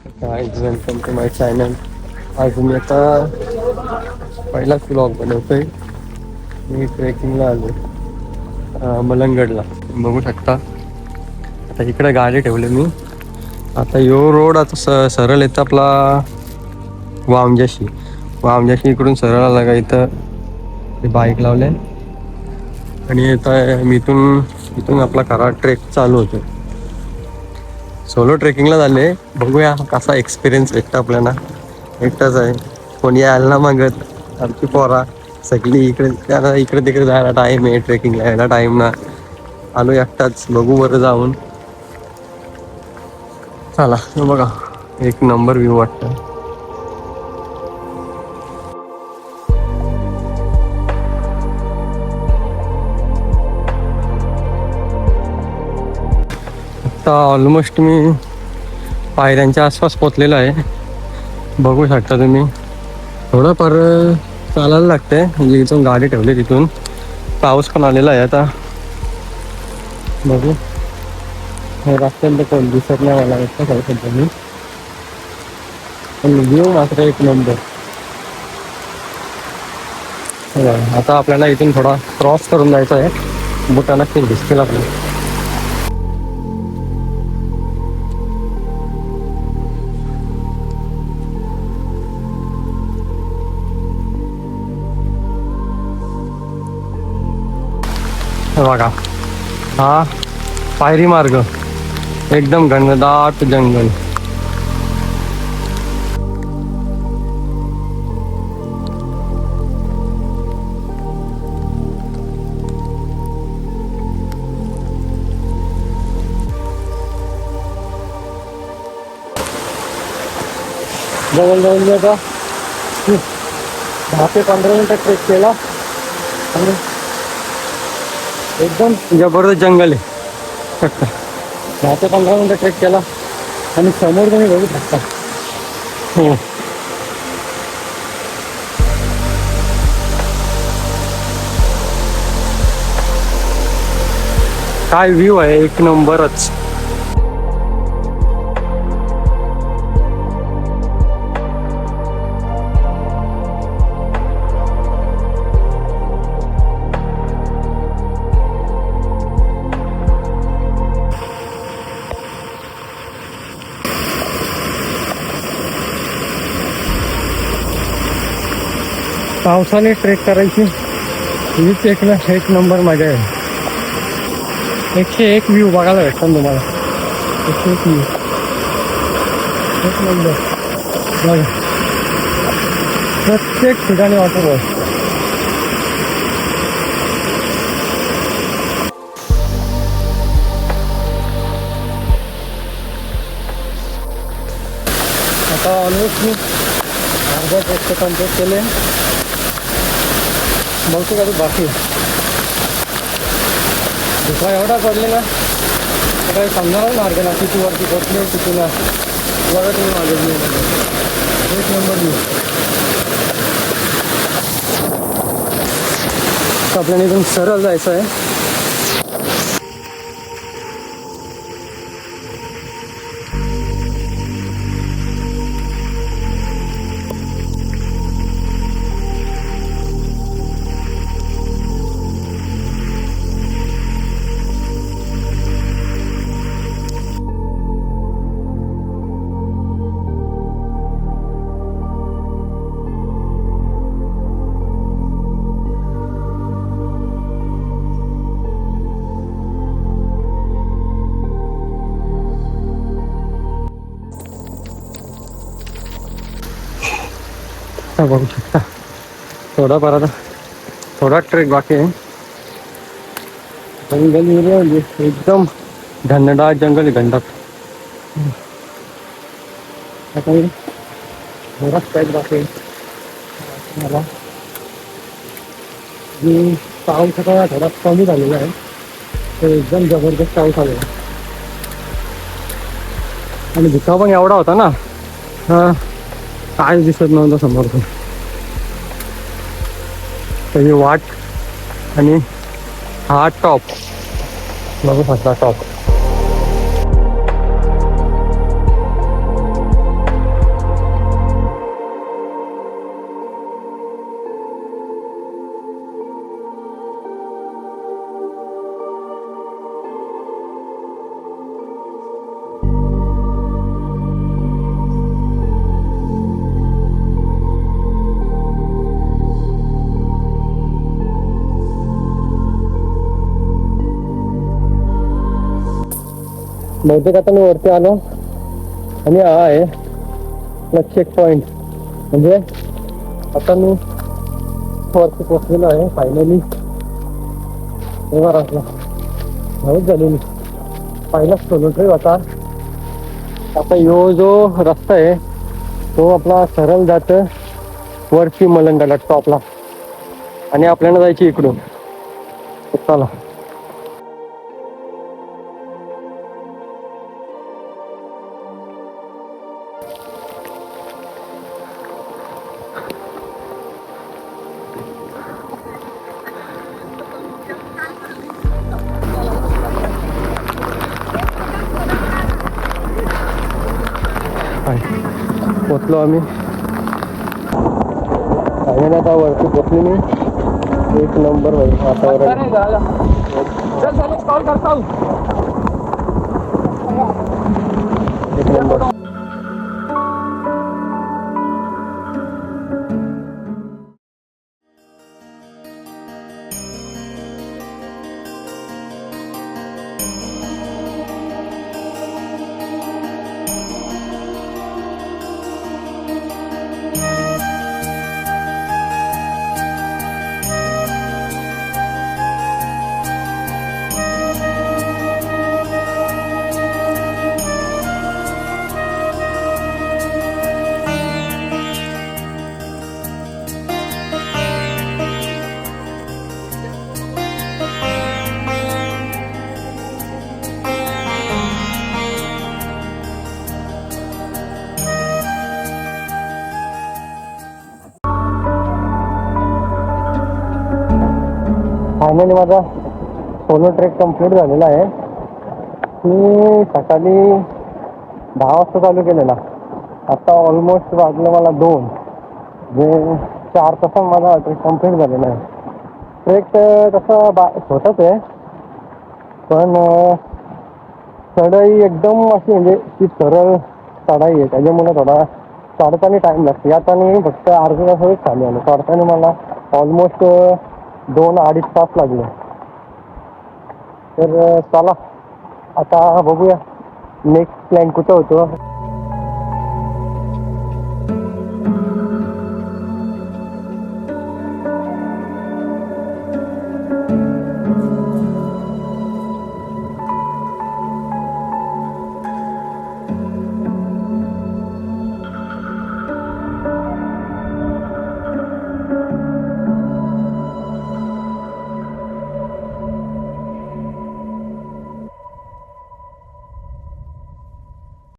Guys welcome to my channel. आज मी आता पहिलाच ब्लॉग बनवतोय. मी ट्रेकिंगला आलो मलंगडला. बघू शकता आता इकडे गाडी ठेवली मी. आता यो रोड आता सरळ येतं आपला वामजाशी इकडून सरळ आला का इथं बाईक लावले आणि मी इथून आपला खरा ट्रेक चालू होतो. सोलो ट्रेकिंगला झाले. बघूया कसा एक्सपिरियन्स भेटतो आपल्याला. एकटाच आहे, कोणी यायला ना मागत. आमची पोरा सगळी इकडे तिकडे जायला टाइम आहे, ट्रेकिंगला यायला टाइम ना. आलो एकटाच, बघू बरं जाऊन. चला बघा, एक नंबर व्ह्यू वाटतं. आता ऑलमोस्ट मी पायऱ्यांच्या आसपास पोचलेलो आहे. बघू शकता तुम्ही. थोडंफार चालायला लागतंय, म्हणजे इथून गाडी ठेवली तिथून. पाऊस पण आलेला आहे आता. बघू, हे रस्त्याला कोण दिसत नाही मला सध्या मी. पण व्ह्यू मात्र एक नंबर. आता आपल्याला इथून थोडा क्रॉस करून जायचं आहे. बुटाला ते दिसतील आपल्याला. बघा, हा पायरी मार्ग, एकदम घनदाट जंगल. जवळ मी आता 10 ते 15 मिनिटं ट्रेक केला आणि एकदम जबरदस्त जंगल आहे. 10 ते 15 मिनिटं ट्रेक केला आणि समोर तुम्ही बघू शकता. हो, काय व्ह्यू आहे, एक नंबरच. पावसाने ट्रेक करायची हीच एक नंबर मजा आहे. 101 व्ह्यू बघायला भेटतो तुम्हाला. 101 व्ह्यू, एक नंबर. बघा, प्रत्येक ठिकाणी वॉटरफॉल. आता ऑलमोस्ट मी अर्धा ट्रेक कम्प्लीट केले. बहुतेक अजून बाकी. दुसरा एवढा पडले ना, काही समजायला मार्ग ना. किती वरती पोचले, किती ना. बघा तुम्ही माझे व्ह्यू, एक नंबर व्ह्यू. आपल्याला इथून सरळ जायचं आहे. बघू शकता थोडाफार आता थोडा ट्रेक बाकी आहे. जंगल एरिया म्हणजे एकदम घनदाट जंगल आहे, घनदाट. आता थोडाच ट्रेक बाकी आहे मला. जी पाऊस आता थोडा कमी झालेला आहे, तो एकदम जबरदस्त पाऊस आलेला आणि धुका पण एवढा होता ना, काय दिसत नव्हतं समोर. त्याची वाट आणि हा टॉप बघू शकता. टॉप बहुतेक आता मी वरती आलो आणि हा आहे प्लस चेक पॉइंट. म्हणजे आता मी वरती पोचलेलो आहे फायनली. तेव्हा असला माहीत झालेली पहिला सोलो ट्रिप होता. आता यो जो रस्ता आहे तो आपला सरळ जात वरती मलंगाला टॉपला आणि आपल्याला जायची इकडून. चला पोचलो आम्ही. फायनली आता वरती पोचलो मी. एक नंबर वातावरण. एक नंबर. फायनली माझा सोलो ट्रेक कंप्लीट झालेला आहे. मी सकाळी 10 वाजता चालू केलेला. आता ऑलमोस्ट वाजले मला 2. जे 4 तासात माझा ट्रेक कंप्लीट झालेला आहे. ट्रेक तसं छोटंच आहे पण चढाई एकदम अशी म्हणजे ती सरळ चढाई आहे. त्याच्यामुळे थोडा चढताना टाईम लागतो. यातानी फक्त अर्ध्या तासातच चालू आलो. चढताना मला ऑलमोस्ट 2-2.5 तास लागले. तर चला आता बघूया नेक्स्ट प्लॅन कुठं होतो.